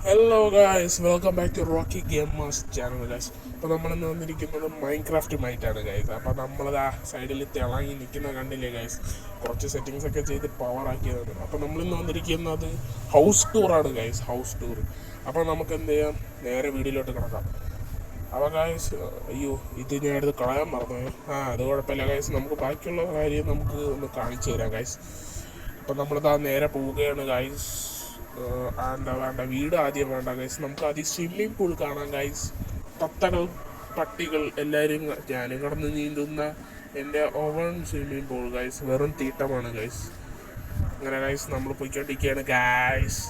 Hello guys, welcome back to Rocky gamers channel guys. അപ്പോൾ നമ്മളിന്ന് വന്നിരിക്കുന്നത് മൈൻക്രാഫ്റ്റുമായിട്ടാണ് ഗായ്സ്. അപ്പോൾ നമ്മളത് ആ സൈഡിൽ തിളങ്ങി നിൽക്കുന്ന കണ്ടില്ലേ ഗായ്സ്, കുറച്ച് സെറ്റിങ്സ് ഒക്കെ ചെയ്ത് പവർ ആക്കിയതാണ്. അപ്പോൾ നമ്മളിന്ന് വന്നിരിക്കുന്നത് ഹൗസ് ടൂറാണ് ഗായ്സ്, ഹൗസ് ടൂർ. അപ്പോൾ നമുക്ക് എന്ത് ചെയ്യാം, നേരെ വീഡിയോയിലോട്ട് കിടക്കാം. അപ്പോൾ ഗായ്സ്, അയ്യോ ഇത് ഞാൻ എടുത്ത് കളയാൻ മറന്നു. അത് കുഴപ്പമില്ല ഗായ്സ്, നമുക്ക് ബാക്കിയുള്ള കാര്യം നമുക്ക് ഒന്ന് കാണിച്ചു തരാം ഗായ്സ്. അപ്പം നമ്മളിതാ നേരെ പോവുകയാണ് ഗായ്സ്. വേണ്ട വീട് ആദ്യം വേണ്ട ഗൈസ്, നമുക്ക് ആദ്യം സ്വിമ്മിംഗ് പൂൾ കാണാം ഗൈസ്. തത്തകൾ, പട്ടികൾ എല്ലാവരും ഞാനും കടന്ന് നീന്തുന്ന എൻ്റെ ഓവൺ സ്വിമ്മിംഗ് പൂൾ ഗൈസ്. വെറും തീട്ടമാണ് ഗൈസ്. അങ്ങനെ ഗൈസ് നമ്മൾ പോയിക്കൊണ്ടിരിക്കുകയാണ് ഗൈസ്.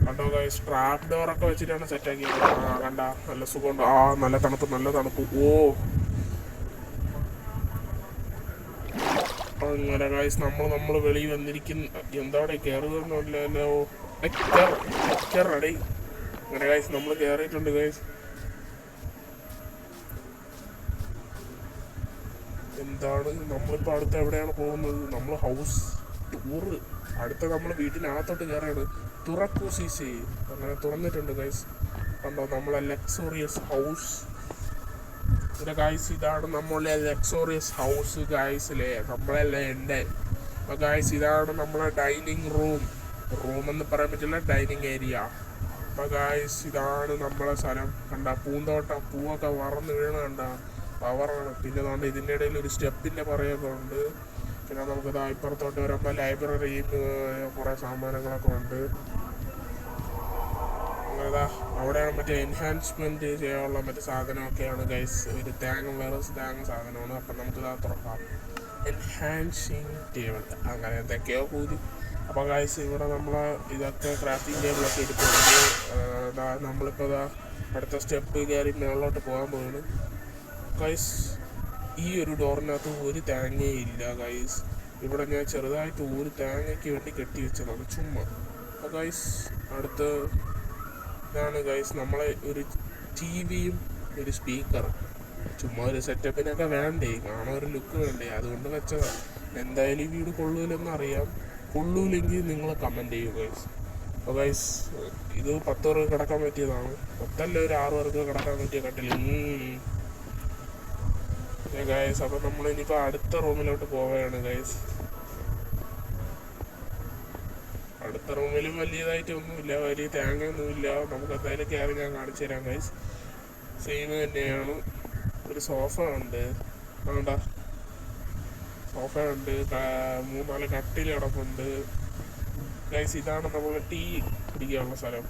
കണ്ടോ ഗൈസ്, ട്രാപ്പ് ഡോറൊക്കെ വെച്ചിട്ടാണ് സെറ്റാക്കിയത്. കണ്ട, നല്ല സുഖമുണ്ട്. നല്ല തണുപ്പ്, നല്ല തണുപ്പ്. അങ്ങനെ ഗൈസ് നമ്മൾ വെളിയിൽ വന്നിരിക്കുന്ന എന്താടെ കയറുകയെന്നല്ലോ. റെഡി. അങ്ങനെ ഗൈസ് നമ്മൾ കയറിയിട്ടുണ്ട് ഗൈസ്. എന്താണ് നമ്മളിപ്പോൾ അടുത്ത് എവിടെയാണ് പോകുന്നത്? നമ്മൾ ഹൗസ് ടൂറ് അടുത്ത നമ്മൾ വീട്ടിനകത്തോട്ട് കയറിയാണ്. തുറക്കൂ സീസി. അങ്ങനെ തുറന്നിട്ടുണ്ട് ഗൈസ്. കണ്ടോ നമ്മളെ ലക്സോറിയസ് ഹൗസ്. പിന്നെ ഗൈസ് ഇതാണ് നമ്മളെ ലക്സോറിയസ് ഹൗസ് ഗൈസിലെ, നമ്മളല്ലേ എൻ്റെ. അപ്പോൾ ഗൈസ് ഇതാണ് നമ്മളെ ഡൈനിങ് റൂമെന്ന് പറയാൻ പറ്റില്ല, ഡൈനിങ് ഏരിയ. അപ്പോൾ ഗൈസ് ഇതാണ് നമ്മളെ സ്ഥലം. കണ്ട പൂന്തോട്ടം, പൂവൊക്കെ വറന്ന് വീണ് കണ്ട പവറാണ്. പിന്നെ അതുകൊണ്ട് ഇതിൻ്റെ ഇടയിൽ ഒരു സ്റ്റെപ്പിൻ്റെ പറയൊക്കെ ഉണ്ട്. പിന്നെ നമുക്ക് ഇപ്പുറത്തോട്ട് വരുമ്പോൾ ലൈബ്രറിയും കുറേ സാമാനങ്ങളൊക്കെ ഉണ്ട്. അവിടെയാണ് മറ്റേ എൻഹാൻസ്മെൻറ്റ് ചെയ്യാനുള്ള മറ്റേ സാധനമൊക്കെയാണ് ഗൈസ്. ഒരു വേറെ സാധനമാണ്. അപ്പം നമുക്കിതാ തുറക്കാം. എൻഹാൻസിങ് ടേബിൾ അങ്ങനെ എന്തൊക്കെയോ കൂടി. അപ്പോൾ ഗൈസ് ഇവിടെ നമ്മൾ ഇതൊക്കെ ക്രാഫ്റ്റിംഗ് ടേബിളൊക്കെ എടുക്കുന്നത്. നമ്മളിപ്പോൾ അടുത്ത സ്റ്റെപ്പ് കയറി മുകളിലോട്ട് പോകാൻ പോകുന്നു ഗൈസ്. ഈ ഒരു ഡോറിനകത്ത് ഒരു തേങ്ങയില്ല ഗൈസ്. ഇവിടെ ഞാൻ ചെറുതായിട്ട് ഒരു തേങ്ങയ്ക്ക് വേണ്ടി കെട്ടി വെച്ചതാണ് ചുമ്മാ. അപ്പോൾ ഗൈസ് അടുത്ത് ഇതാണ് ഗൈസ് നമ്മളെ ഒരു ടിവിയും ഒരു സ്പീക്കറും. ചുമ്മാ ഒരു സെറ്റപ്പിനൊക്കെ വേണ്ടേ, കാണാൻ ഒരു ലുക്ക് വേണ്ടേ, അതുകൊണ്ട് വെച്ചതാണ്. എന്തായാലും ഈ വീട് കൊള്ളൂലെന്ന് അറിയാം. കൊള്ളൂലെങ്കിൽ നിങ്ങൾ കമൻറ്റ് ചെയ്യൂ ഗൈസ്. അപ്പോൾ ഗൈസ് ഇത് 10 പേർക്ക് കിടക്കാൻ പറ്റിയതാണ്. 10 ഒരു 6 പേർക്ക് കിടക്കാൻ പറ്റിയ കട്ടില്ല ഗൈസ്. അപ്പോൾ നമ്മൾ ഇനിയിപ്പോൾ അടുത്ത റൂമിലോട്ട് പോവുകയാണ് ഗൈസ്. അടുത്ത റൂമിലും വലിയതായിട്ടൊന്നുമില്ല, വലിയ തേങ്ങയൊന്നുമില്ല. നമുക്ക് എന്തായാലും കയറി ഞാൻ കാണിച്ചു തരാം ഗൈസ്. സെയിം തന്നെയാണ്. ഒരു സോഫ ഉണ്ട്, വേണ്ട സോഫ ഉണ്ട്, 3-4 കട്ടിൽ കിടപ്പുണ്ട് ഗൈസ്. ഇതാണ് നമ്മൾ ടീ കുടിക്കാനുള്ള സ്ഥലം.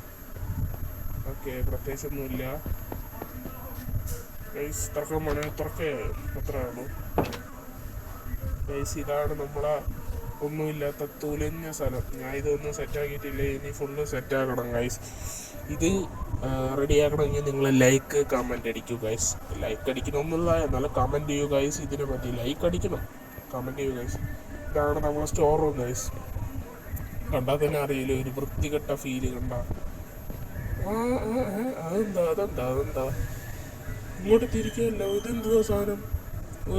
ഓക്കെ, പ്രത്യേകിച്ചൊന്നുമില്ല ഗൈസ്. തുറക്കേ അത്രേ ഉള്ളൂ ഗൈസ്. ഇതാണ് നമ്മളെ ഒന്നുമില്ലാത്ത തുലഞ്ഞ സ്ഥലം. ഞാൻ ഇതൊന്നും സെറ്റാക്കിയിട്ടില്ല, ഇനി ഫുള്ള് സെറ്റാക്കണം ഗൈസ്. ഇത് റെഡിയാക്കണമെങ്കിൽ നിങ്ങൾ ലൈക്ക് കമൻറ്റ് അടിക്കൂ ഗൈസ്. ലൈക്ക് അടിക്കണമെന്നില്ല, എന്നാലും കമൻറ്റ് ചെയ്യൂ ഗൈസ്. ഇതിനെ പറ്റി ലൈക്ക് അടിക്കണം, കമൻറ്റ് ചെയ്യൂ ഗൈസ്. ഇതാണ് നമ്മളെ സ്റ്റോർ റൂം ഗൈസ്. കണ്ടാൽ തന്നെ അറിയില്ല, ഒരു വൃത്തികെട്ട ഫീല് കണ്ട. അതെന്താ ഇങ്ങോട്ട് തിരിക്കുമല്ലോ. ഇതെന്താ സാധനം?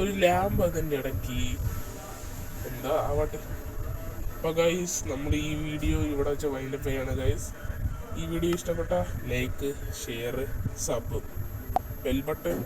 ഒരു ലാമ്പ് അതിൻ്റെ ഇടയ്ക്ക് എന്താ ആവട്ടെ. അപ്പോൾ ഗൈസ് നമ്മൾ ഈ വീഡിയോ ഇവിടെ വെച്ച് വൈൻഡപ്പ് ചെയ്യാണ് ഗൈസ്. ഈ വീഡിയോ ഇഷ്ടപ്പെട്ട like, share, sub, bell button